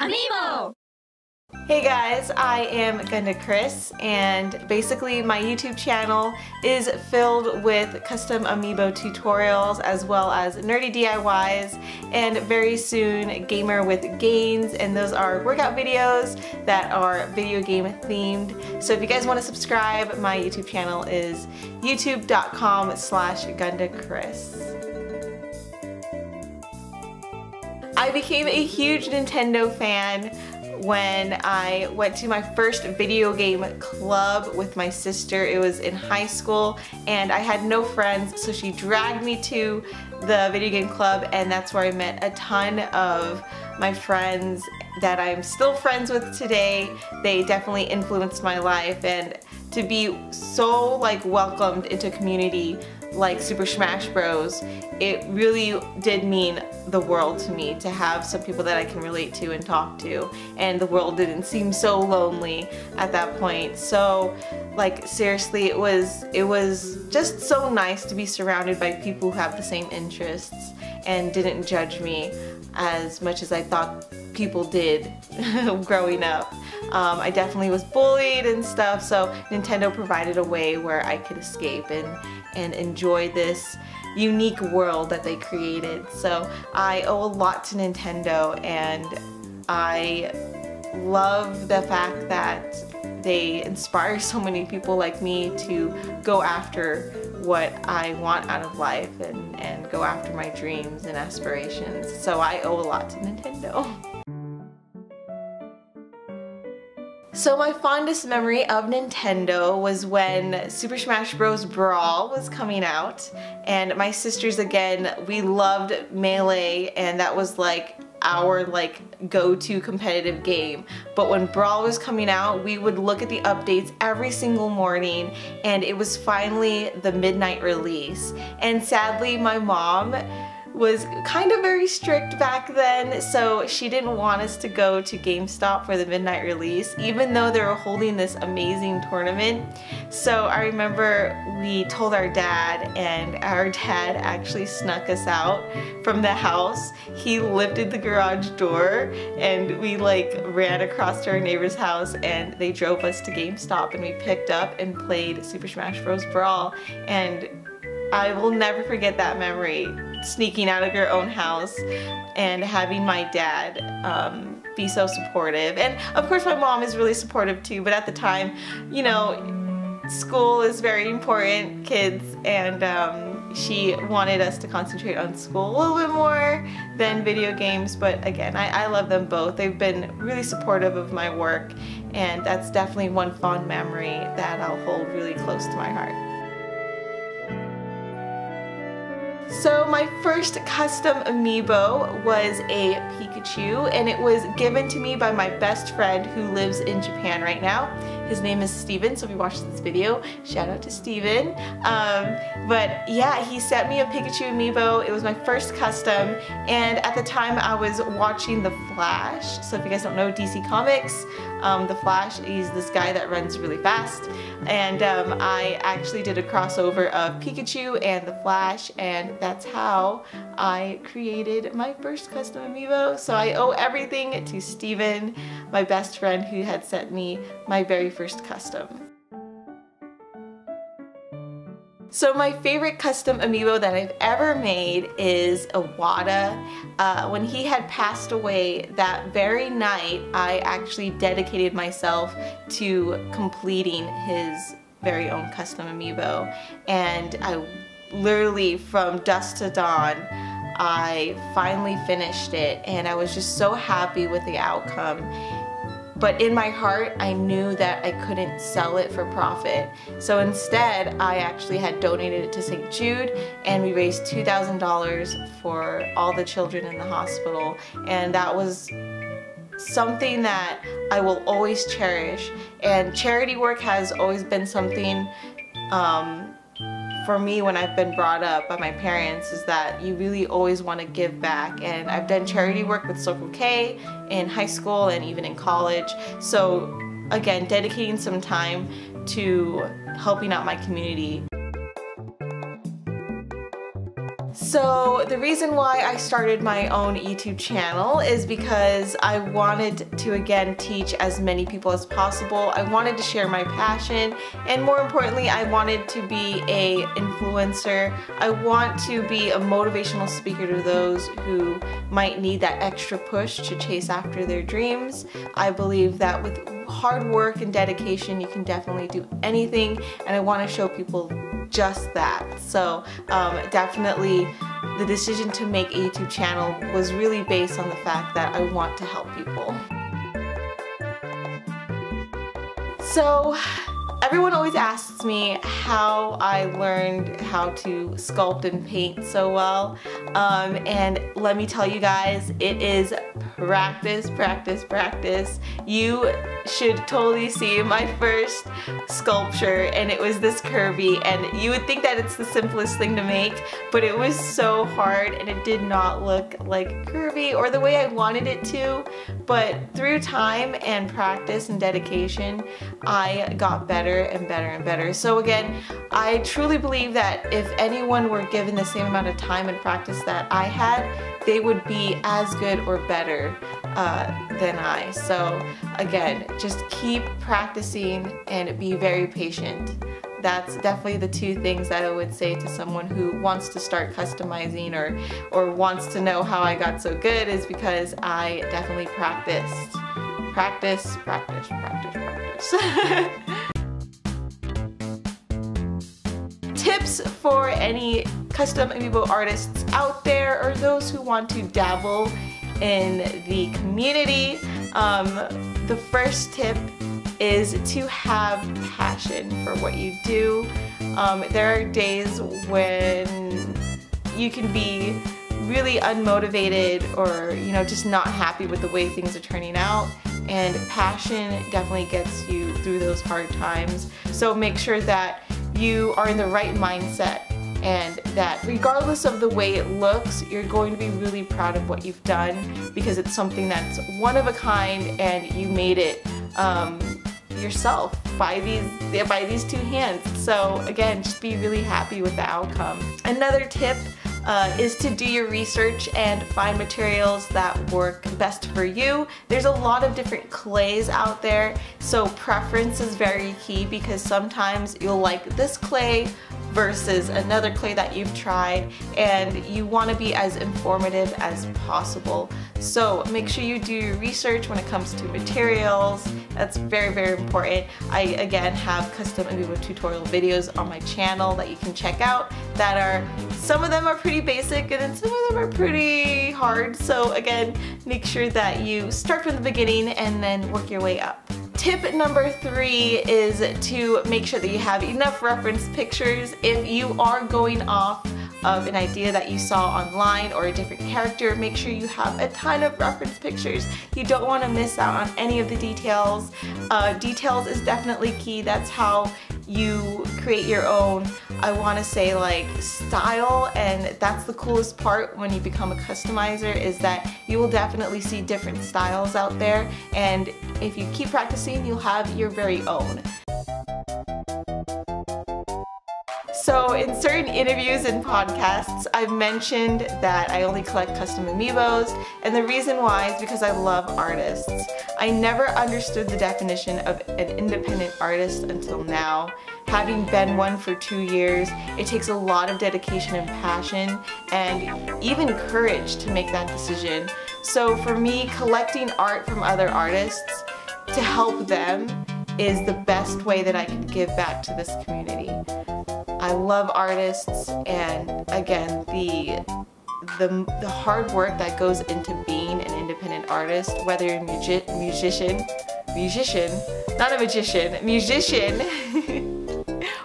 Amiibo! Hey guys, I am Ganda Kris, and basically my YouTube channel is filled with custom Amiibo tutorials as well as nerdy DIYs, and very soon gamer with gains, and those are workout videos that are video game themed. So if you guys want to subscribe, my YouTube channel is youtube.com/GandaKris. I became a huge Nintendo fan when I went to my first video game club with my sister. It was in high school and I had no friends, so she dragged me to the video game club, and that's where I met a ton of my friends that I'm still friends with today. They definitely influenced my life, and to be so welcomed into a community like Super Smash Bros, it really did mean the world to me to have some people that I can relate to and talk to, and the world didn't seem so lonely at that point. So seriously, it was just so nice to be surrounded by people who have the same interests and didn't judge me as much as I thought people did growing up. I definitely was bullied and stuff, so Nintendo provided a way where I could escape and enjoy this unique world that they created. So I owe a lot to Nintendo, and I love the fact that they inspire so many people like me to go after what I want out of life and go after my dreams and aspirations. So I owe a lot to Nintendo. So my fondest memory of Nintendo was when Super Smash Bros. Brawl was coming out, and my sisters, again, we loved Melee, and that was our go-to competitive game. But when Brawl was coming out, we would look at the updates every single morning, and it was finally the midnight release. And sadly, my mom was kind of very strict back then, so she didn't want us to go to GameStop for the midnight release, even though they were holding this amazing tournament. So I remember we told our dad, and our dad actually snuck us out from the house. He lifted the garage door, and we ran across to our neighbor's house, and they drove us to GameStop, and we picked up and played Super Smash Bros. Brawl. And I will never forget that memory, sneaking out of your own house and having my dad be so supportive. And of course my mom is really supportive too, but at the time, you know, school is very important, kids, and she wanted us to concentrate on school a little bit more than video games. But again, I love them both. They've been really supportive of my work, and that's definitely one fond memory that I'll hold really close to my heart. So my first custom Amiibo was a Pikachu, and it was given to me by my best friend who lives in Japan right now. His name is Steven, so if you watch this video, shout out to Steven. But yeah, he sent me a Pikachu Amiibo. It was my first custom, and at the time I was watching The Flash. So if you guys don't know DC Comics, The Flash, he's this guy that runs really fast, and I actually did a crossover of Pikachu and The Flash, and that's how I created my first custom Amiibo. So I owe everything to Steven, my best friend, who had sent me my very first custom. So my favorite custom Amiibo that I've ever made is Iwata. When he had passed away that very night, I actually dedicated myself to completing his very own custom Amiibo. And I literally, from dusk to dawn, I finally finished it, and I was just so happy with the outcome. But in my heart, I knew that I couldn't sell it for profit. So instead, I actually had donated it to St. Jude, and we raised $2,000 for all the children in the hospital. And that was something that I will always cherish. And charity work has always been something for me when I've been brought up by my parents, is that you really always want to give back. And I've done charity work with Circle K in high school and even in college. So again, dedicating some time to helping out my community. So the reason why I started my own YouTube channel is because I wanted to again teach as many people as possible. I wanted to share my passion, and more importantly, I wanted to be an influencer. I want to be a motivational speaker to those who might need that extra push to chase after their dreams. I believe that with hard work and dedication you can definitely do anything, and I want to show people just that. So definitely the decision to make a YouTube channel was really based on the fact that I want to help people. So everyone always asks me how I learned how to sculpt and paint so well, and let me tell you guys, it is practice, practice, practice. You should totally see my first sculpture, and it was this Kirby, and you would think that it's the simplest thing to make, but it was so hard and it did not look like Kirby or the way I wanted it to. But through time and practice and dedication, I got better and better and better. So again, I truly believe that if anyone were given the same amount of time and practice that I had, they would be as good or better than I. So again, just keep practicing and be very patient. That's definitely the two things that I would say to someone who wants to start customizing or wants to know how I got so good, is because I definitely practiced. Practice, practice, practice, practice. Tips for any custom Amiibo artists out there, or those who want to dabble in the community. The first tip is to have passion for what you do. There are days when you can be really unmotivated or just not happy with the way things are turning out, and passion definitely gets you through those hard times. So make sure that you are in the right mindset, and that regardless of the way it looks, you're going to be really proud of what you've done, because it's something that's one of a kind and you made it yourself by these two hands. So again, just be really happy with the outcome. Another tip is to do your research and find materials that work best for you. There's a lot of different clays out there, so preference is very key, because sometimes you'll like this clay versus another clay that you've tried, and you want to be as informative as possible. So make sure you do your research when it comes to materials. That's very, very important. I again have custom Amiibo tutorial videos on my channel that you can check out, that are, some of them are pretty basic and then some of them are pretty hard. So again, make sure that you start from the beginning and then work your way up. Tip number 3 is to make sure that you have enough reference pictures. If you are going off of an idea that you saw online or a different character, make sure you have a ton of reference pictures. You don't want to miss out on any of the details. Details is definitely key. That's how you create your own, I want to say, like, style, and that's the coolest part when you become a customizer, is that you will definitely see different styles out there, and if you keep practicing, you'll have your very own. So in certain interviews and podcasts, I've mentioned that I only collect custom Amiibos, and the reason why is because I love artists. I never understood the definition of an independent artist until now. Having been one for 2 years, it takes a lot of dedication and passion, and even courage to make that decision. So for me, collecting art from other artists to help them is the best way that I can give back to this community. I love artists, and again, the hard work that goes into being an independent artist, whether you're a musician, not a magician, musician,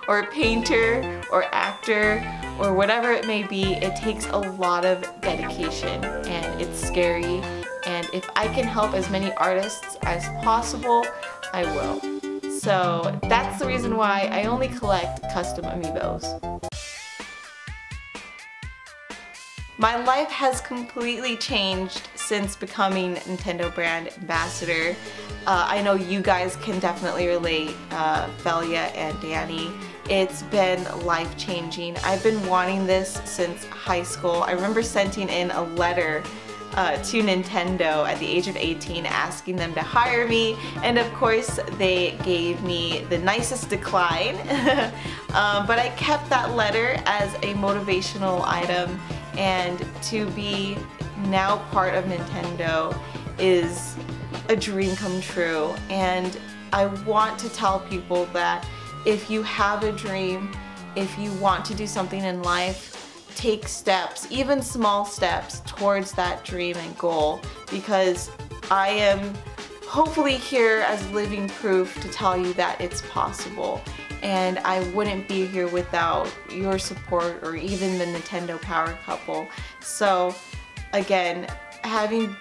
or a painter, or actor, or whatever it may be, it takes a lot of dedication, and it's scary, and if I can help as many artists as possible, I will. So that's the reason why I only collect custom Amiibos. My life has completely changed since becoming Nintendo brand ambassador. I know you guys can definitely relate, Felia and Danny. it's been life-changing. I've been wanting this since high school. I remember sending in a letter to Nintendo at the age of 18 asking them to hire me, and of course they gave me the nicest decline. But I kept that letter as a motivational item, and to be now part of Nintendo is a dream come true. And I want to tell people that if you have a dream, if you want to do something in life, take steps, even small steps, towards that dream and goal, because I am hopefully here as living proof to tell you that it's possible. And I wouldn't be here without your support or even the Nintendo Power Couple. So again, having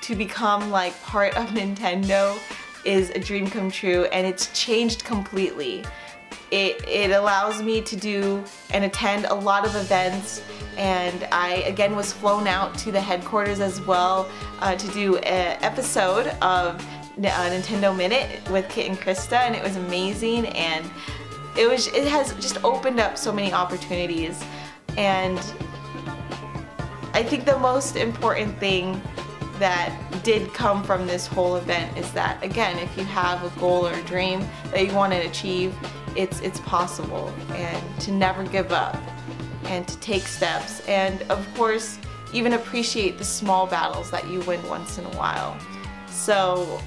to become like part of Nintendo is a dream come true, and it's changed completely. It allows me to do and attend a lot of events, and I again was flown out to the headquarters as well to do an episode of Nintendo Minute with Kit and Krista, and it was amazing, and it has just opened up so many opportunities. And I think the most important thing that did come from this whole event is that, again, if you have a goal or a dream that you want to achieve, it's possible, and to never give up and to take steps, and of course even appreciate the small battles that you win once in a while. So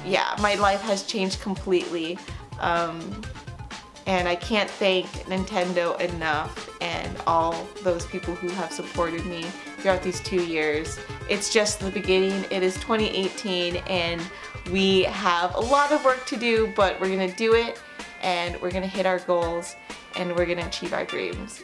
yeah, my life has changed completely, and I can't thank Nintendo enough and all those people who have supported me throughout these 2 years. It's just the beginning. It is 2018 and we have a lot of work to do, but we're gonna do it, and we're gonna hit our goals, and we're gonna achieve our dreams.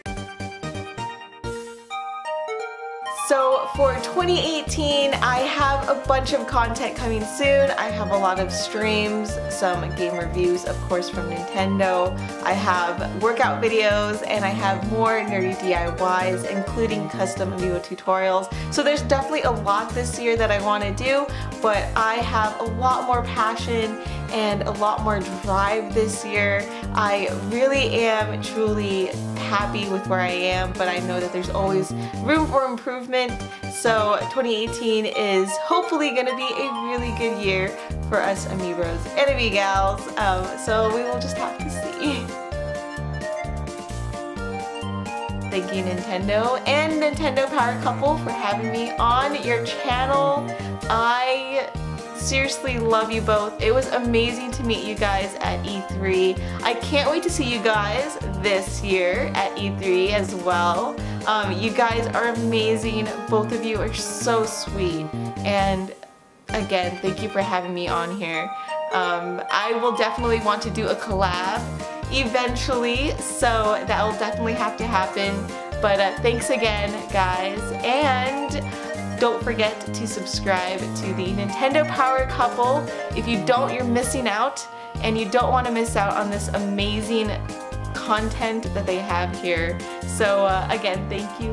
So for 2018, I have a bunch of content coming soon. I have a lot of streams, some game reviews, of course, from Nintendo. I have workout videos, and I have more nerdy DIYs, including custom Amiibo tutorials. So there's definitely a lot this year that I want to do, but I have a lot more passion and a lot more drive this year. I really am truly happy with where I am, but I know that there's always room for improvement. So 2018 is hopefully going to be a really good year for us Amiibos and Amigals. So we will just have to see. Thank you, Nintendo and Nintendo Power Couple, for having me on your channel. I seriously love you both. It was amazing to meet you guys at E3. I can't wait to see you guys this year at E3 as well. You guys are amazing. Both of you are so sweet. And again, thank you for having me on here. I will definitely want to do a collab eventually, so that will definitely have to happen. But thanks again, guys. And don't forget to subscribe to the Nintendo Power Couple. If you don't, you're missing out, and you don't want to miss out on this amazing content that they have here. So again, thank you,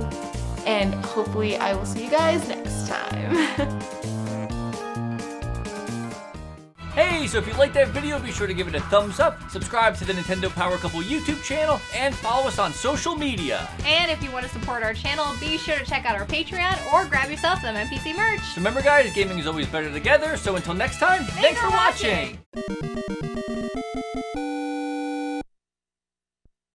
and hopefully I will see you guys next time. Hey, so if you liked that video, be sure to give it a thumbs up, subscribe to the Nintendo Power Couple YouTube channel, and follow us on social media. And if you want to support our channel, be sure to check out our Patreon or grab yourself some NPC merch. So remember guys, gaming is always better together, so until next time, thanks for watching!